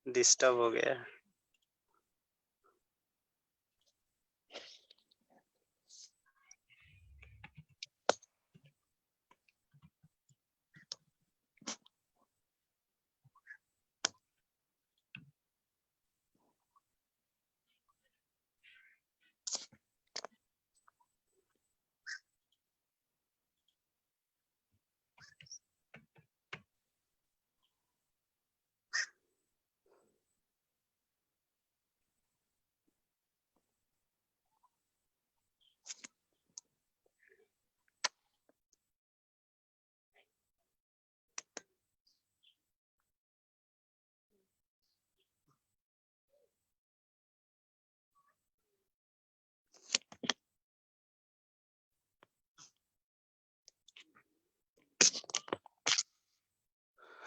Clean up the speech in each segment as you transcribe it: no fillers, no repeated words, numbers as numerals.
Disturb हो गया।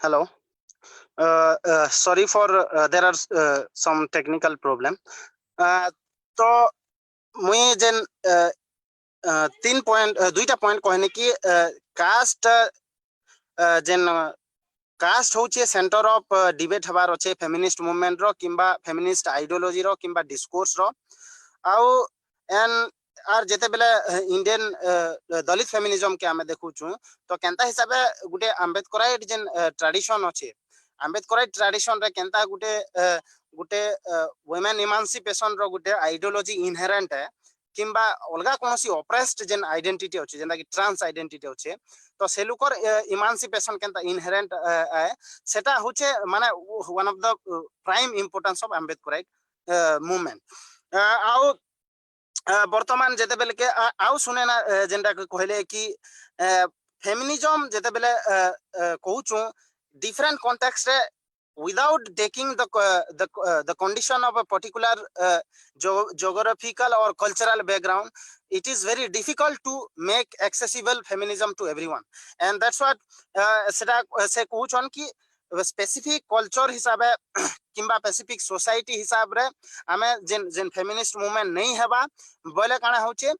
Hello, sorry for there are some technical problem. तो मुई जेन तीन पॉइंट दुईटा पॉइंट कहने की कास्ट जेन कास्ट होचे सेंटर ऑफ डिबेट हबार अच्छे फेमिनिस्ट मूवमेंट रो किंबा फेमिनिस्ट आइडियोलॉजी रो किंबा डिस्कोर्स रो आउ एन आर जेते बेले इंडियन दलित फेमिनिज्म के आमे देखु छु तो केनता हिसाबे गुटे आंबेडकराइट जेन ट्रेडिशन अच्छे आंबेडकराइट ट्रेडिशन रे केनता गुटे गुटे वुमेन इमांसिपेशन रो गुटे आइडियोलॉजी इनहेरेंट है किंबा अलगा कोनोसी ऑप्रेस्ड जेन आइडेंटिटी अच्छे जेनता कि ट्रांस आइडेंटिटी अच्छे तो से लुकर इमांसिपेशन केनता इनहेरेंट है सेटा होचे माने one of the prime importance of Ambedkarite movement आउ बर्तमान जेते बेले के आउ सुने ना जेनटा कहले कि फेमिनिज्म जेते बेले कहूछु डिफरेंट कॉन्टेक्स्ट रे without taking the condition of a particular geographical or cultural background, it is very difficult to make accessible feminism to everyone, and that's what seta se kuchon ki specific culture हिसाबे किंबा specific society हिसाब रे आमे जेन जेन feminist movement नहीं हेबा बोले काना होचे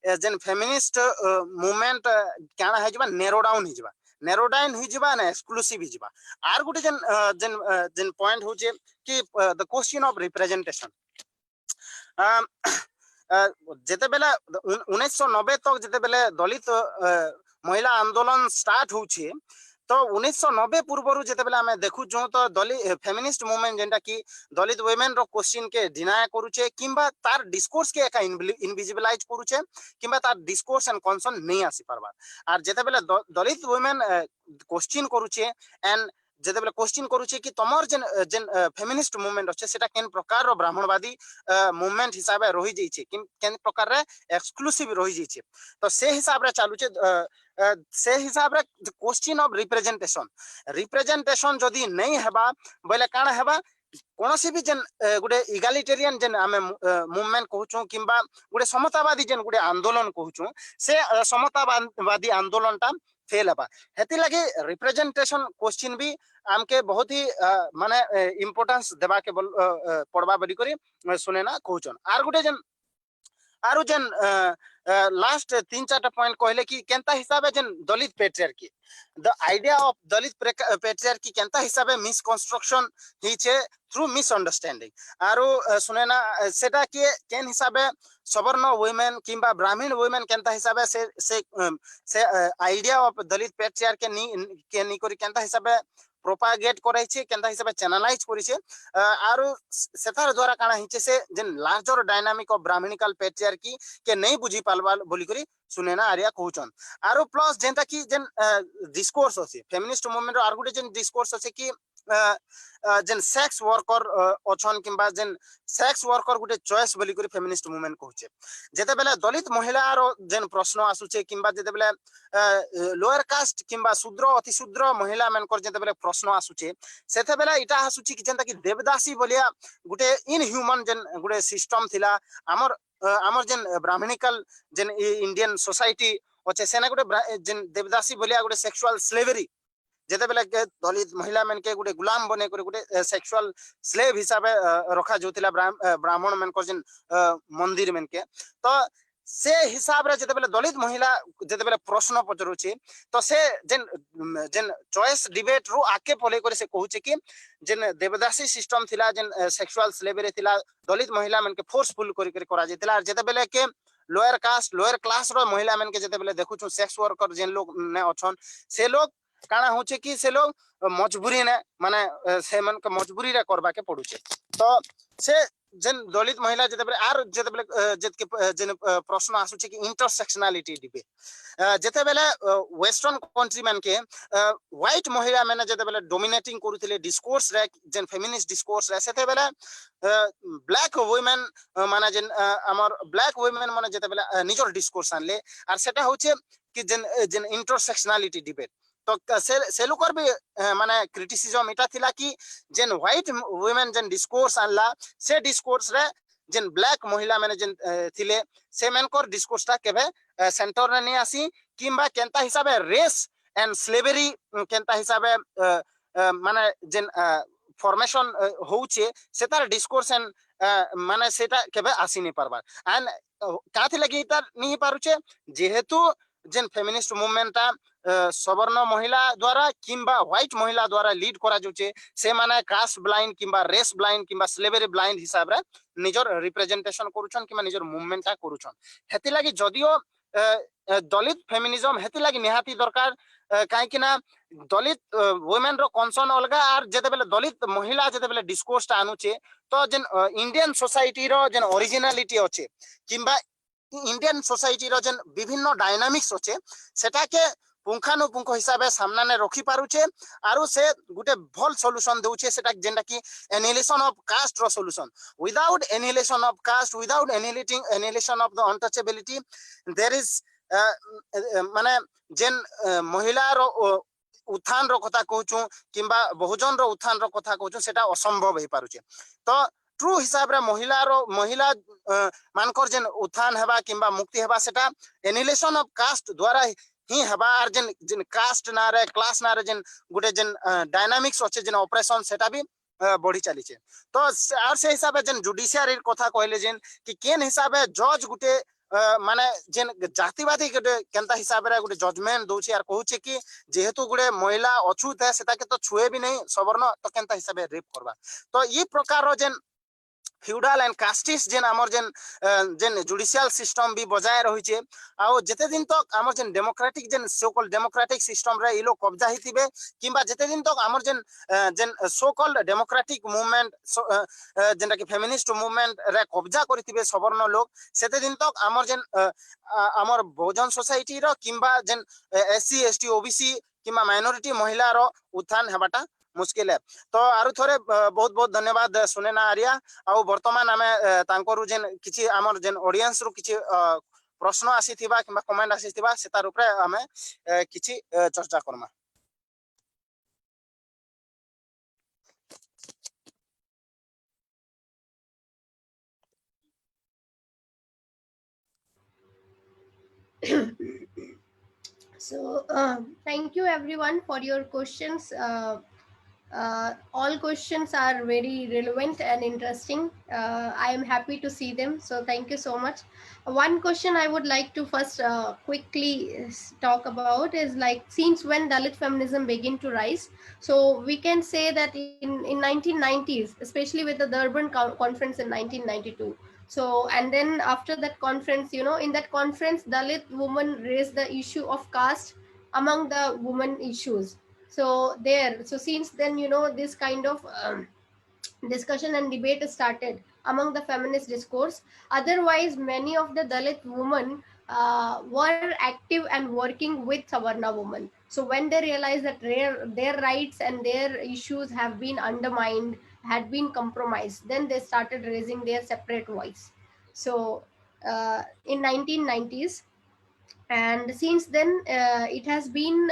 जेन फेमिनिस्ट मूवमेंट काना हेजबा नेरो डाउन हिजबा ना exclusive हिजबा are Gute gen gen gen point होचे कि द क्वेश्चन ऑफ रिप्रेजेंटेशन जेते बेले 1990 तक जेते बेले दलित महिला आंदोलन स्टार्ट होचे तो 1990 पूर्व जेते बेले आमे देखु जो तो दलित फेमिनिस्ट मूवमेंट जेंटा कि दलित वुमेन रो क्वेश्चन के डिनाय करूचे किंबा तार डिस्कोर्स के एका इनविजिबलाइज करूचे किंबा तार डिस्कोर्स एंड कंसर्न नहीं आसी परबा आर जेते बेले दलित वुमेन क्वेश्चन करूचे एंड जेते बेले क्वेश्चन करूचे कि तमर जेन जेन फेमिनिस्ट मूवमेंट अछि सेटा केन प्रकार रो ब्राह्मणवादी मूवमेंट हिसाबे रहि जई छै केन प्रकार रे एक्सक्लूसिव रहि जई छै तो से हिसाब रे चालू छै से हिसाब रे क्वेश्चन ऑफ रिप्रेजेंटेशन जदी नहीं हेबा बोले काना हेबा कोनोसी भी जेन गुडे इगालिटेरियन जेन आमे मूवमेंट कहूछु किंबा गुडे समतावादी जेन गुडे आंदोलन कहूछु से समतावादी आंदोलन टा फेल हेबा हेति लगे रिप्रेजेंटेशन क्वेश्चन भी आमके बहुत ही माने इंपोर्टेंस देबा के पड़बा बडी करी सुने ना कहूछन आर गुडे जेन आरो जेन लास्ट 3-4 पॉइंट कहले कि केनता हिसाबे जेन Dalit patriarchy the idea of Dalit patriarchy केनता हिसाबे मिसकंस्ट्रक्शन ही छे थ्रू मिसअंडरस्टैंडिंग आरो सुने ना सेटा के केन हिसाबे सवर्ण वुमेन किंबा ब्राह्मण वुमेन केनता हिसाबे से आइडिया ऑफ दलित पेट्रियार्की नि करी केनता हिसाबे प्रोपागेट करे छे केनता हिसाबे चैनलाइज करे छे आरो सेथार द्वारा काना हिचे से जेन larger dynamic of Brahmanical patriarchy के नहीं बुझी पालबा बोली करी सुने ना आरिया कहउचन आरो प्लस जेनता कि जेन डिस्कोर्स अछि feminist movement are Gute gen discourse अछि कि जेन सेक्स वर्कर अछन किंबा जेन सेक्स वर्कर गुटे चॉइस बोली करी फेमिनिस्ट मूवमेंट कहउचे जेते बेले दलित महिला रो जेन प्रश्न आसुचे किंबा जेते बेले लोअर कास्ट किंबा शूद्र अति शूद्र महिला मानकर जेते बेले प्रश्न आसुचे सेते बेले इटा आसुची कि जेनता कि देवदासी बोलिया गुटे इनह्यूमन जेन गुटे सिस्टम थिला हमर हमर जेन ब्राह्मणिकल जेन इंडियन सोसाइटी अच्छे सेना गुटे जेन देवदासी बोलिया गुटे सेक्सुअल स्लेवरी जेते बेले के दलित महिला मन के गुटे गुलाम बने करे गुटे सेक्सुअल स्लेव हिसाबे रखा जोतिला ब्राह्मण मन को जेन मंदिर मन के तो से हिसाब रे जेते बेले दलित महिला जेते बेले प्रश्न पचरुछि तो से जेन जेन चॉइस डिबेट रु आके पले करे से कहूचे कि जेन देवदासी सिस्टम थिला जेन सेक्सुअल स्लेवरी थिला दलित महिला मन के फोर्सफुल करी करा जेतिला जेते बेले के लोअर कास्ट लोअर क्लास रो महिला मन के जेते बेले देखु छु सेक्स वर्कर जेन लोग ने अछन से लोग काना होचे कि से लोग मजबूरी ने माने से मन के मजबूरी रे करबा के पडुचे तो से जेन दलित महिला जेते बेले आर जेते बेले जेत के जेन प्रश्न आसुचे कि इंटरसेक्शनलिटी डिबेट जेते बेले वेस्टर्न कंट्री मन के व्हाइट महिला माने जेते बेले डोमिनेटिंग करूथिले डिस्कोर्स रे जेन फेमिनिस्ट डिस्कोर्स रे सेते बेले ब्लैक वुमेन माने जेन हमर ब्लैक वुमेन माने जेते बेले निजर डिस्कोर्स आनले आर सेटा होचे कि जेन जेन इंटरसेक्शनलिटी डिबेट तो से लोकर भी माने क्रिटिसिज्म एटा थिला कि जेन व्हाइट वुमेन जेन डिस्कोर्स आनला से डिस्कोर्स रे जेन ब्लैक महिला माने जेन थिले से मेनकर डिस्कोर्स ता केबे सेंटर रे नै आसी किंबा केनता हिसाबे रेस एंड स्लेवरी केनता हिसाबे माने जेन फॉर्मेशन होउचे सेतार डिस्कोर्स एंड माने सेटा केबे आसी नै परबा एंड काथि लगी ता नै पारुचे जेहेतु जेन फेमिनिस्ट मूवमेंट सवर्ण महिला द्वारा किंबा व्हाइट महिला द्वारा लीड करा जाउचे से माने कास्ट ब्लाइंड किंबा रेस ब्लाइंड किंबा स्लेवरी ब्लाइंड हिसाब रे निजर रिप्रेजेंटेशन करूछन किंबा निजर मूवमेंट करूछन हेति लागि जदियो दलित फेमिनिज्म हेति लागि निहाती दरकार काहे कि ना दलित वुमेन रो कंसर्न अलगा आर जेते बेले दलित महिला जेते बेले डिस्कोर्स ता आनुचे तो जेन इंडियन सोसाइटी रो जेन ओरिजिनलिटी अछि किंबा इंडियन सोसाइटी रो जेन विभिन्न डायनामिक्स अछि सेटा के पुंखानुपुंख हिसाबे सामना ने रखी पारुचे आरु से गुटे भल सॉल्यूशन देउचे सेटा जेंडा कि एनिहिलेशन ऑफ कास्ट रो solution without annihilation of caste without annihilation of the untouchability there is माने जेन महिला रो उत्थान रो कथा कहूछु किंबा बहुजन रो उत्थान रो कथा कहूछु सेटा असंभव हे पारुचे तो ट्रू हिसाब रे महिला मानकर जेन उत्थान हेबा किंबा मुक्ति हेबा सेटा एनिहिलेशन ऑफ कास्ट द्वारा ही हेबा आर जेन जेन कास्ट ना रे क्लास ना रे जेन गुटे जेन डायनामिक्स अछि जेन ऑपरेशन सेटा भी बढ़ी चली छे तो आर से हिसाब जेन जुडिशियरी कथा कहले जेन कि केन हिसाब जज गुटे माने जेन जातिवादी गुटे केनता हिसाब रे गुटे जजमेंट दोछि आर कहूचे कि जेहेतु गुटे महिला अछूत है सेता के तो छुए भी नहीं सवर्ण तो केनता हिसाब रेप करबा तो ये प्रकार रो जेन फ्यूडल एंड कास्टिस जेन आमर जेन जेन जुडिशियल सिस्टम भी बजाय रही छे आउ जेते दिन तक आमर जेन डेमोक्रेटिक जेन सो कॉल्ड डेमोक्रेटिक सिस्टम रे इलो कब्जा हितिबे किंबा जेते दिन तक आमर जेन जेन सो कॉल्ड डेमोक्रेटिक मूवमेंट जेनटा कि फेमिनिस्ट मूवमेंट रे कब्जा करथिबे सवर्ण लोग सेते दिन तक आमर जेन आमर बहुजन सोसाइटी रो किंबा जेन एससी एसटी ओबीसी किंबा माइनॉरिटी महिला रो उत्थान हेबाटा मुश्किल है तो आरु थोरे बहुत बहुत धन्यवाद सुनेना आर्या आउ वर्तमान आमे तांकरु जेन किछि आमर जेन ऑडियंस रु किछि प्रश्न आसीथिबा किंबा कमेंट आसीथिबा सेतार ऊपर आमे किछि चर्चा Karma So, thank you everyone for your questions. All questions are very relevant and interesting. I am happy to see them. So, thank you so much. One question I would like to first quickly talk about is like, since when Dalit feminism began to rise? So, we can say that in 1990s, especially with the Durban conference in 1992. So, and then after that conference, in that conference, Dalit women raised the issue of caste among the women issues. So since then, this kind of discussion and debate started among the feminist discourse. Otherwise, many of the Dalit women were active and working with Savarna women. So when they realized that their rights and their issues have been undermined, had been compromised, then they started raising their separate voice. So in 1990s, and since then it has been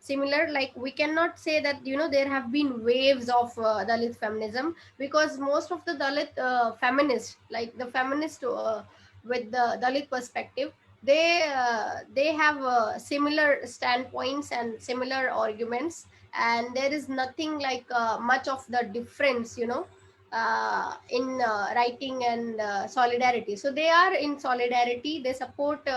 similar. Like, we cannot say that there have been waves of Dalit feminism, because most of the Dalit feminists, like the feminists with the Dalit perspective, they have similar standpoints and similar arguments, and there is nothing like much of the difference, in writing and solidarity. So they are in solidarity, they support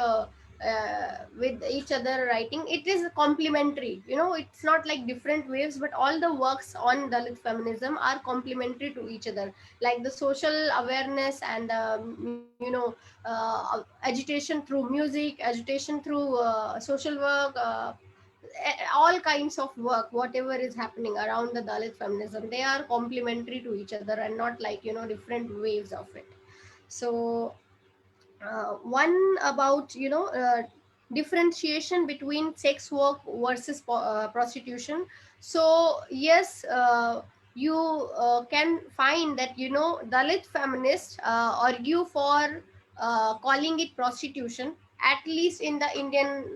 with each other writing. It is complementary, you know, it's not like different waves, but all the works on Dalit feminism are complementary to each other, like the social awareness and agitation through music, agitation through social work, all kinds of work, whatever is happening around the Dalit feminism, they are complementary to each other and not like, you know, different waves of it. So one about, differentiation between sex work versus prostitution. So yes, you can find that, you know, Dalit feminists argue for calling it prostitution, at least in the Indian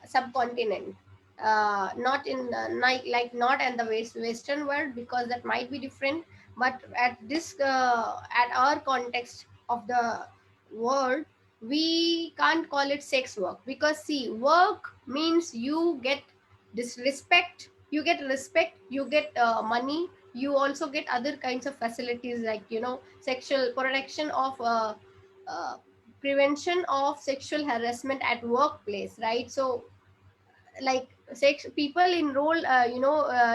subcontinent, not in not in the western world, because that might be different. But at this at our context of the world, we can't call it sex work, because see, work means you get disrespect, you get respect, you get money, you also get other kinds of facilities, like, you know, sexual protection of uh, prevention of sexual harassment at workplace, right? So like sex people enroll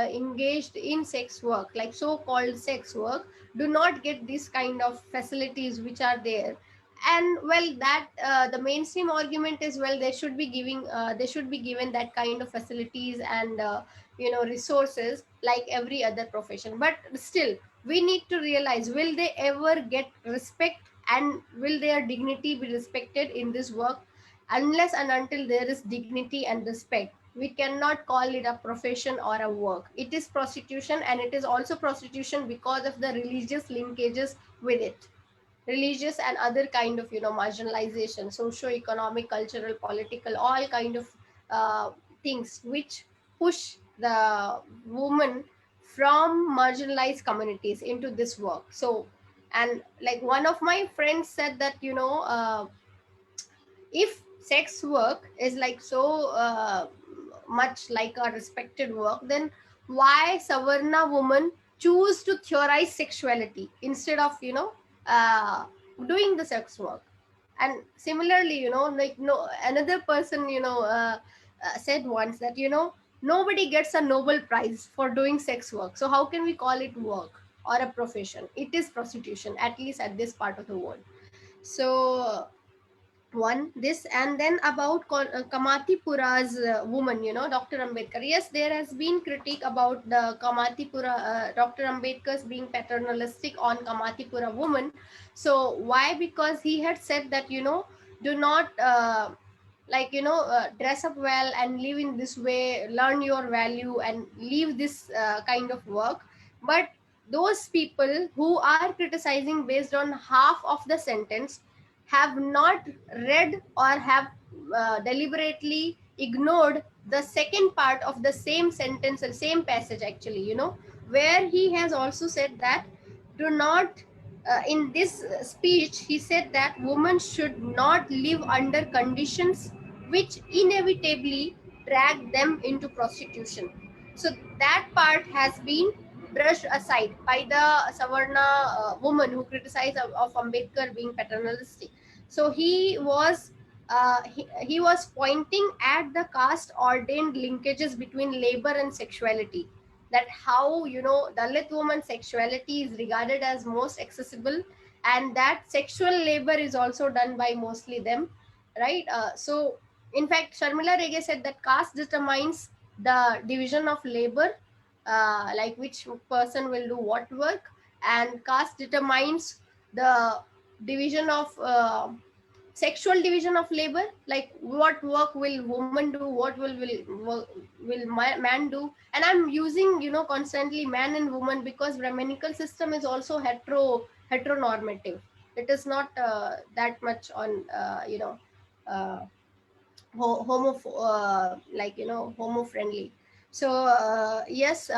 engaged in sex work, like so called sex work, do not get this kind of facilities which are there. And well, that the mainstream argument is, well, they should be given that kind of facilities and resources like every other profession. But still, we need to realize, will they ever get respect, and will their dignity be respected in this work? Unless and until there is dignity and respect, we cannot call it a profession or a work. It is prostitution, and it is also prostitution because of the religious linkages with it, religious and other kind of, marginalization, socio-economic, cultural, political, all kind of things which push the woman from marginalized communities into this work. So, and like one of my friends said that, if sex work is like so much like a respected work, then why Savarna women choose to theorize sexuality instead of, uh, doing the sex work? And similarly, like, no, another person, said once that, nobody gets a Nobel Prize for doing sex work, so how can we call it work or a profession? It is prostitution, at least at this part of the world. So one this, and then about Kamatipura's woman, Dr. Ambedkar. Yes, there has been critique about the Kamatipura, Dr. Ambedkar's being paternalistic on Kamatipura woman. So why? Because he had said that, do not dress up well and live in this way, learn your value and leave this kind of work. But those people who are criticizing based on half of the sentence have not read or have deliberately ignored the second part of the same sentence and same passage, actually, where he has also said that, do not in this speech he said that women should not live under conditions which inevitably drag them into prostitution. So that part has been brushed aside by the Savarna woman who criticized of Ambedkar being paternalistic. So he was pointing at the caste ordained linkages between labor and sexuality, that how, Dalit woman sexuality is regarded as most accessible, and that sexual labor is also done by mostly them, right? So in fact, Sharmila Rege said that caste determines the division of labor, like which person will do what work, and caste determines the division of sexual division of labor, like what work will woman do, what will man do. And I'm using, constantly man and woman, because Brahminical system is also heteronormative. It is not that much on uh, homo friendly. So yes,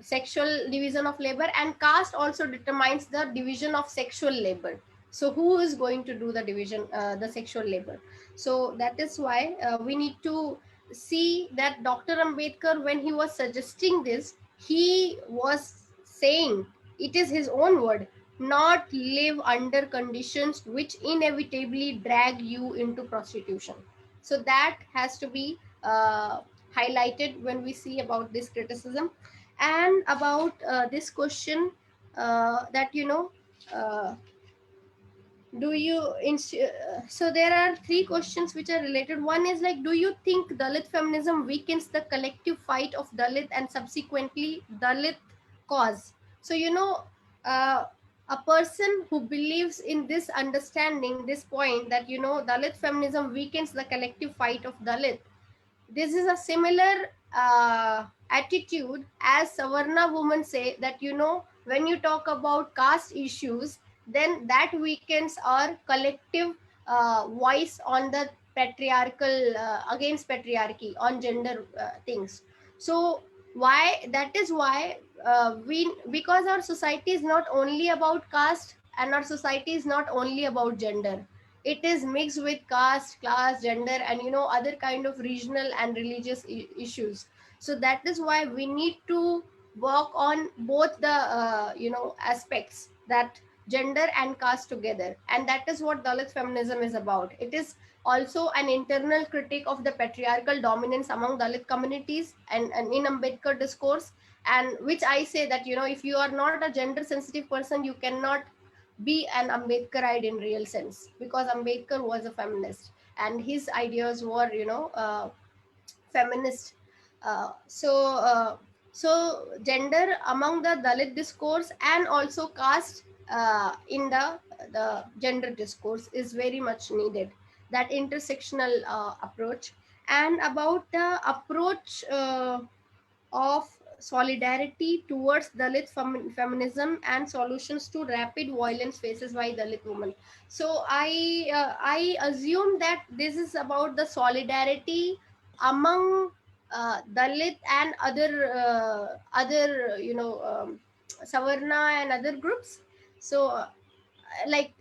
sexual division of labor, and caste also determines the division of sexual labor. So who is going to do the division, the sexual labor? So that is why we need to see that Dr. Ambedkar, when he was suggesting this, he was saying, it is his own word, not live under conditions which inevitably drag you into prostitution. So that has to be highlighted when we see about this criticism. And about this question, that uh, do you so there are three questions which are related. One is like, do you think Dalit feminism weakens the collective fight of Dalit and subsequently Dalit cause? So uh, a person who believes in this understanding, this point, that Dalit feminism weakens the collective fight of Dalit, this is a similar attitude as Savarna women say that when you talk about caste issues, then that weakens our collective voice on the patriarchal, against patriarchy, on gender things. So why that is why we, because our society is not only about caste, and our society is not only about gender, it is mixed with caste, class, gender, and other kind of regional and religious issues. So that is why we need to work on both the aspects, that gender and caste together. And that is what Dalit feminism is about. It is also an internal critique of the patriarchal dominance among Dalit communities, and in Ambedkar discourse, and which I say that if you are not a gender sensitive person, you cannot be an Ambedkarite in real sense, because Ambedkar was a feminist and his ideas were, feminist. So gender among the Dalit discourse, and also caste in the gender discourse, is very much needed. That intersectional approach. And about the approach of solidarity towards Dalit feminism and solutions to rapid violence faces by Dalit women. So I assume that this is about the solidarity among Dalit and other Savarna and other groups. So like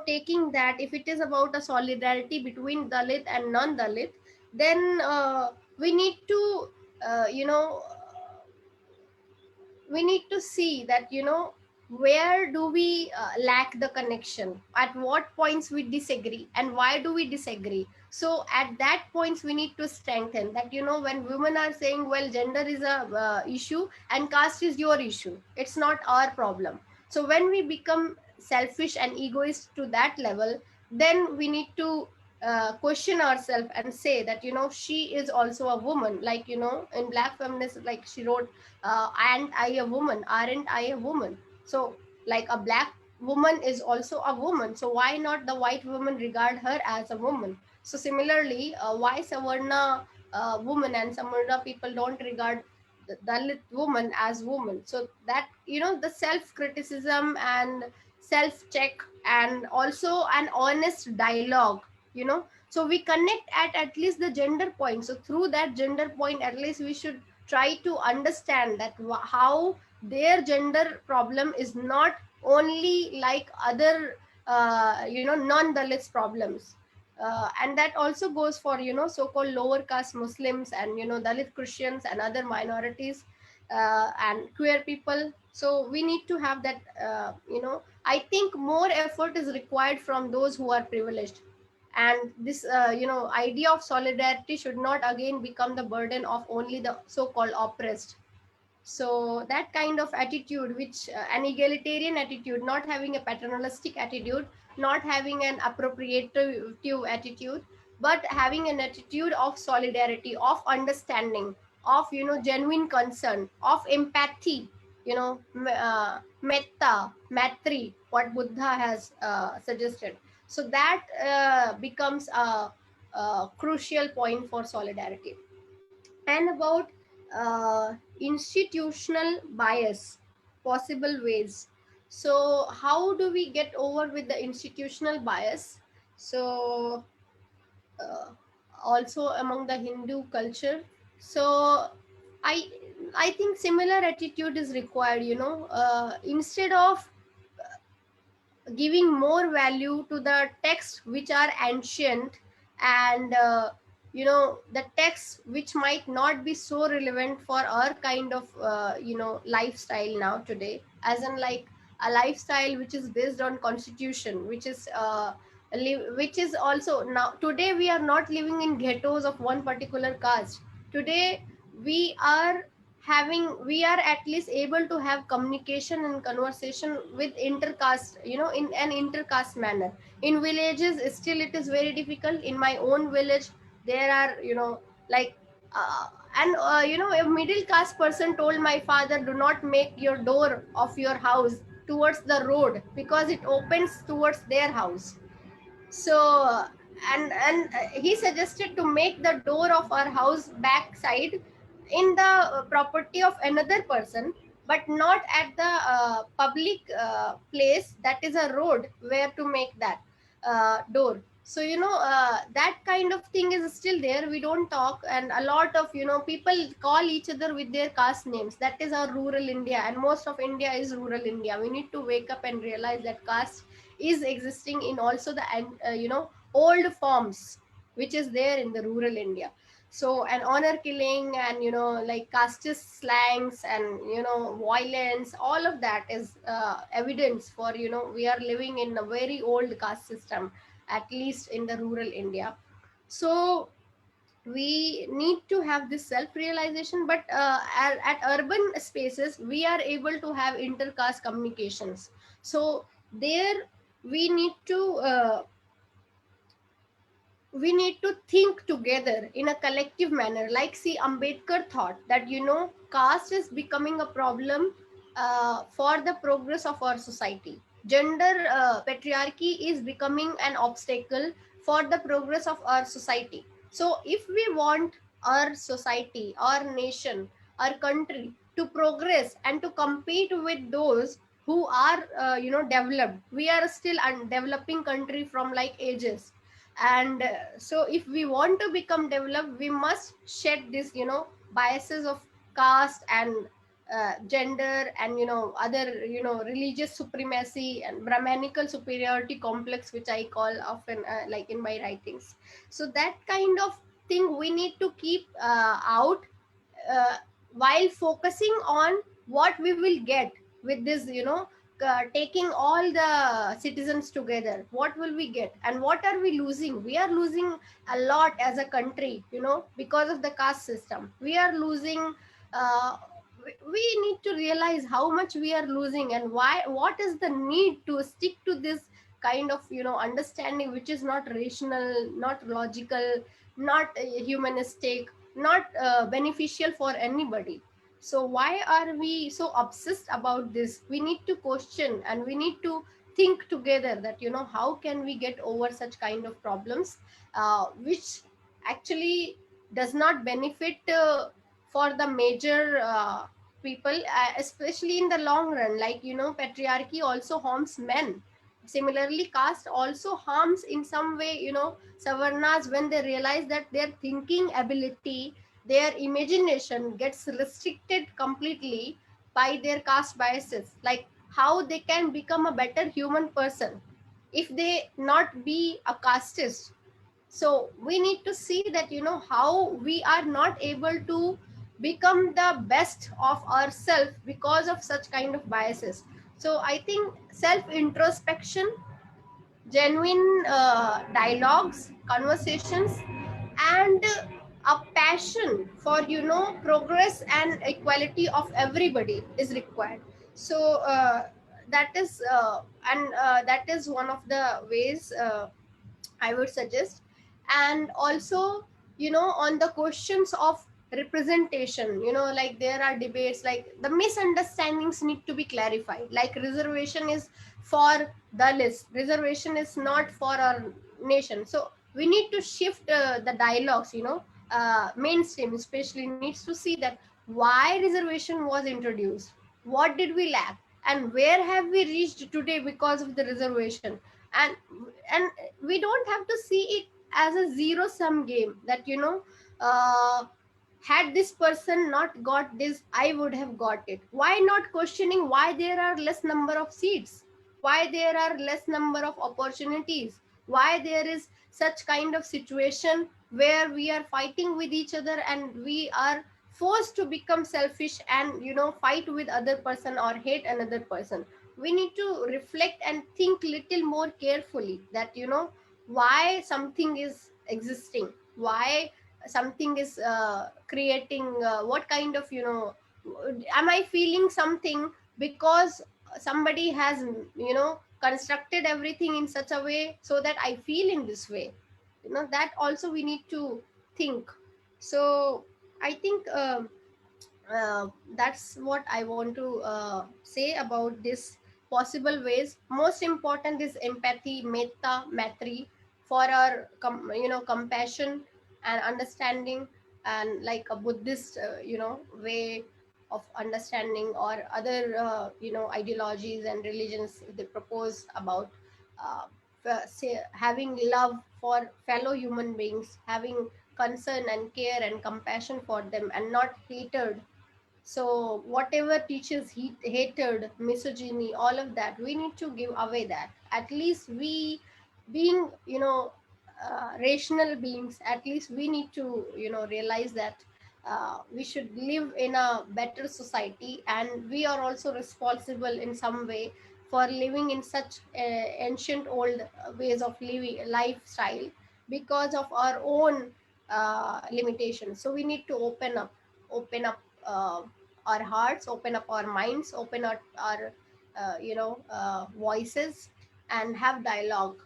taking that, if it is about a solidarity between Dalit and non-Dalit, then we need to uh, you know we need to see that where do we lack the connection, at what points we disagree, and why do we disagree. So at that points we need to strengthen that, when women are saying, well, gender is a issue and caste is your issue, it's not our problem. So when we become selfish and egoist to that level, then we need to question ourselves and say that she is also a woman, like in Black Feminist, like she wrote, aren't I a woman? Aren't I a woman? So, like a black woman is also a woman. So, why not the white woman regard her as a woman? So, similarly, why Savarna woman and Savarna people don't regard the Dalit woman as woman? So, that, the self criticism and self check, and also an honest dialogue, so we connect at least the gender point. So, through that gender point, at least we should try to understand that how their gender problem is not only like other non-Dalits problems. And that also goes for so-called lower caste Muslims, and Dalit Christians and other minorities, and queer people. So we need to have that, I think more effort is required from those who are privileged. And this idea of solidarity should not again become the burden of only the so-called oppressed. So that kind of attitude, which an egalitarian attitude, not having a paternalistic attitude, not having an appropriative attitude, but having an attitude of solidarity, of understanding, of genuine concern, of empathy, metta, matri, what Buddha has suggested. So that becomes a crucial point for solidarity. And about institutional bias, possible ways. So how do we get over with the institutional bias? So uh, also among the Hindu culture. So i I think similar attitude is required, instead of giving more value to the texts which are ancient and the text which might not be so relevant for our kind of lifestyle now today, as in like a lifestyle which is based on constitution, which is also now today we are not living in ghettos of one particular caste. Today we are we are at least able to have communication and conversation with intercaste, in an intercaste manner. In villages still it is very difficult. In my own village there are, like uh, and a middle class person told my father, do not make your door of your house towards the road because it opens towards their house. So and he suggested to make the door of our house back side in the property of another person, but not at the public place, that is a road where to make that door. So that kind of thing is still there. We don't talk, and a lot of people call each other with their caste names. That is our rural India, and most of India is rural India. We need to wake up and realize that caste is existing in also the old forms which is there in the rural India. So an honor killing and like casteist slangs and violence, all of that is evidence for we are living in a very old caste system, at least in the rural India. So we need to have this self realization, but at urban spaces we are able to have intercaste communications. So there we need to think together in a collective manner. Like, see, Ambedkar thought that caste is becoming a problem for the progress of our society. Gender patriarchy is becoming an obstacle for the progress of our society. So if we want our society, our nation, our country to progress and to compete with those who are developed, we are still developing country from like ages. And so if we want to become developed, we must shed this biases of caste and gender and other religious supremacy and brahmanical superiority complex, which I call often like in my writings. So that kind of thing we need to keep out, uh, while focusing on what we will get with this, taking all the citizens together. What will we get and what are we losing? We are losing a lot as a country, because of the caste system. We are losing. We need to realize how much we are losing, and why, what is the need to stick to this kind of understanding, which is not rational, not logical, not humanistic, not beneficial for anybody. So why are we so obsessed about this? We need to question and we need to think together that how can we get over such kind of problems, which actually does not benefit for the major people, especially in the long run. Like patriarchy also harms men. Similarly, caste also harms in some way savarnas, when they realize that their thinking ability, their imagination gets restricted completely by their caste biases. Like, how they can become a better human person if they not be a casteist. So we need to see that how we are not able to become the best of ourselves because of such kind of biases. So I think self introspection, genuine dialogues, conversations, and a passion for progress and equality of everybody is required. So that is that is one of the ways I would suggest. And also, on the questions of representation, like there are debates, like the misunderstandings need to be clarified. Like, reservation is for the list, reservation is not for our nation. So we need to shift the dialogues, mainstream especially needs to see that why reservation was introduced, what did we lack, and where have we reached today because of the reservation. And we don't have to see it as a zero sum game, that uh, had this person not got this, I would have got it. Why not questioning why there are less number of seats, why there are less number of opportunities, why there is such kind of situation where we are fighting with each other and we are forced to become selfish and fight with other person or hate another person. We need to reflect and think little more carefully that why something is existing, why something is creating what kind of am I feeling something because somebody has constructed everything in such a way so that I feel in this way. That also we need to think. So I think that's what I want to say about this possible ways. Most important is empathy, metta, matri, for our compassion and understanding, and like a Buddhist way of understanding, or other ideologies and religions they propose about uh, say having love for fellow human beings, having concern and care and compassion for them, and not hatred. So whatever teaches hatred, misogyny, all of that, we need to give away that. At least we, being rational beings, at least we need to realize that we should live in a better society, and we are also responsible in some way for living in such ancient old ways of living lifestyle because of our own limitations. So we need to open up our hearts, open up our minds, open up our voices, and have dialogue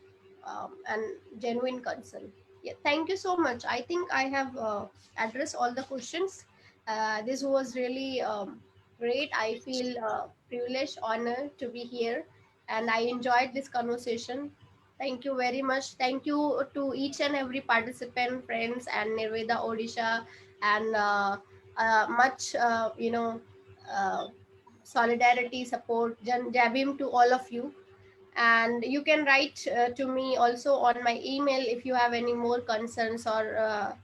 and genuine concern. Yeah, thank you so much. I think I have addressed all the questions. This was really great. I feel privileged, honored to be here, and I enjoyed this conversation. Thank you very much. Thank you to each and every participant, friends, and Nirveda Odisha, and much uh, solidarity, support, Jabim to all of you. And you can write to me also on my email if you have any more concerns or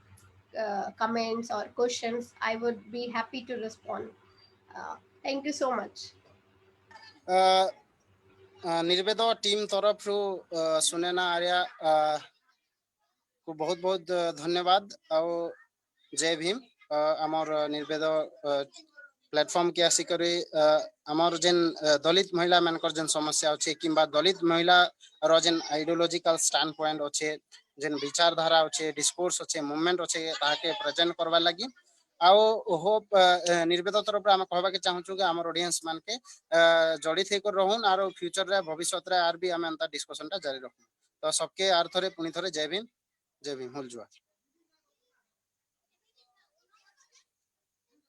comments or questions. I would be happy to respond. uh, thank you so much. Nirved team तरफ सुनेना आर्या को बहुत बहुत धन्यवाद आउ जय भीम आमर निर्वेद platform के आसिकरी आमर जेन दलित महिला मानकर जेन समस्या अच्छे किंबा दलित महिला रो जेन आइडियोलॉजिकल स्टैंड पॉइंट अच्छे जेन विचारधारा अच्छे डिस्कोर्स अच्छे मूवमेंट अच्छे ताके प्रेजेंट करवा लगी आउ होप निर्वेद तरफ आम कहबा के चाहूछु कि आमर ऑडियंस मान के जड़ित होकर रहून आरो फ्यूचर रे भविष्य रे आर भी आम एंता डिस्कशन टा जारी रखूं तो सबके आर थरे पुनी थरे जय भीम हुल जुआ।